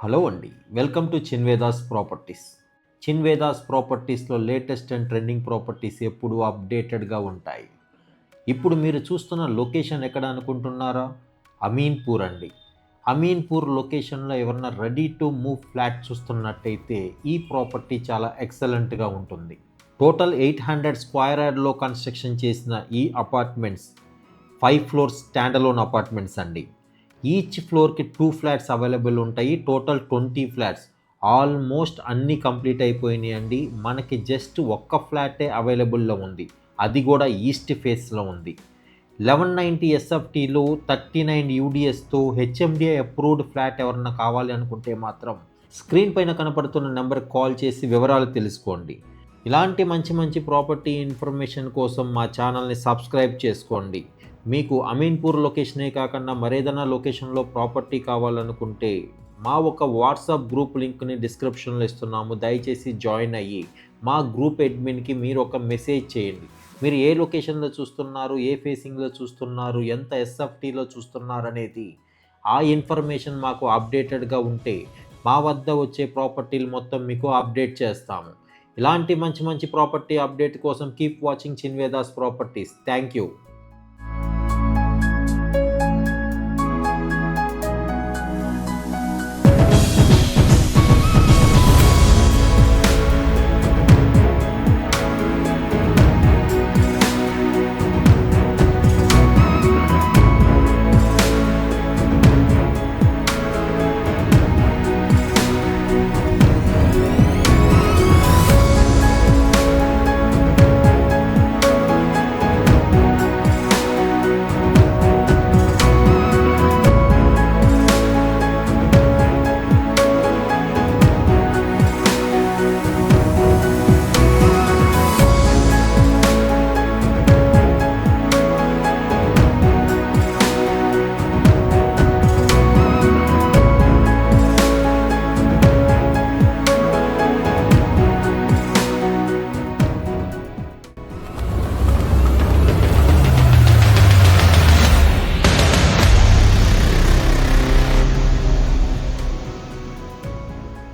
Hello అండి, welcome to Chinvedas properties. చిన్వేదాస్ ప్రాపర్టీస్లో లేటెస్ట్ అండ్ ట్రెండింగ్ ప్రాపర్టీస్ ఎప్పుడు అప్డేటెడ్గా ఉంటాయి. ఇప్పుడు మీరు చూస్తున్న లొకేషన్ ఎక్కడ అనుకుంటున్నారా? అమీన్పూర్ అండి. అమీన్పూర్ లొకేషన్లో ఎవరన్నా రెడీ టు మూవ్ ఫ్లాట్ చూస్తున్నట్టయితే ఈ ప్రాపర్టీ చాలా ఎక్సలెంట్గా ఉంటుంది. టోటల్ 800 స్క్వేర్ యార్డ్లో కన్స్ట్రక్షన్ చేసిన ఈ అపార్ట్మెంట్స్ 5 ఫ్లోర్స్ స్టాండలోన్ అపార్ట్మెంట్స్ అండి. ఈచ్ ఫ్లోర్కి 2 ఫ్లాట్స్ అవైలబుల్ ఉంటాయి. Total 20 flats. ఆల్మోస్ట్ అన్నీ కంప్లీట్ అయిపోయినాయి అండి. మనకి జస్ట్ ఒక్క ఫ్లాటే అవైలబుల్లో ఉంది, అది కూడా ఈస్ట్ ఫేస్లో ఉంది. 1190 ఎస్ఎఫ్టీలో 39 యూడిఎస్తో హెచ్ఎండిఐ అప్రూవ్డ్ ఫ్లాట్ ఎవరన్నా కావాలి అనుకుంటే మాత్రం స్క్రీన్ పైన కనపడుతున్న నెంబర్కి కాల్ చేసి వివరాలు తెలుసుకోండి. ఇలాంటి మంచి మంచి ప్రాపర్టీ ఇన్ఫర్మేషన్ కోసం మా ఛానల్ని సబ్స్క్రైబ్ చేసుకోండి. మీకు అమీన్పూర్ లొకేషనే కాకుండా మరేదైనా లొకేషన్లో ప్రాపర్టీ కావాలనుకుంటే మా ఒక వాట్సాప్ గ్రూప్ లింక్ని డిస్క్రిప్షన్లో ఇస్తున్నాము. దయచేసి జాయిన్ అయ్యి మా గ్రూప్ అడ్మిన్కి మీరు ఒక మెసేజ్ చేయండి. మీరు ఏ లొకేషన్లో చూస్తున్నారు, ఏ ఫేసింగ్లో చూస్తున్నారు, ఎంత ఎస్ఎఫ్టీలో చూస్తున్నారు అనేది ఆ ఇన్ఫర్మేషన్ మాకు అప్డేటెడ్గా ఉంటే మా వద్ద వచ్చే ప్రాపర్టీలు మొత్తం మీకు అప్డేట్ చేస్తాము. ఇలాంటి మంచి మంచి ప్రాపర్టీ అప్డేట్ కోసం keep watching Chinvedas properties. Thank you.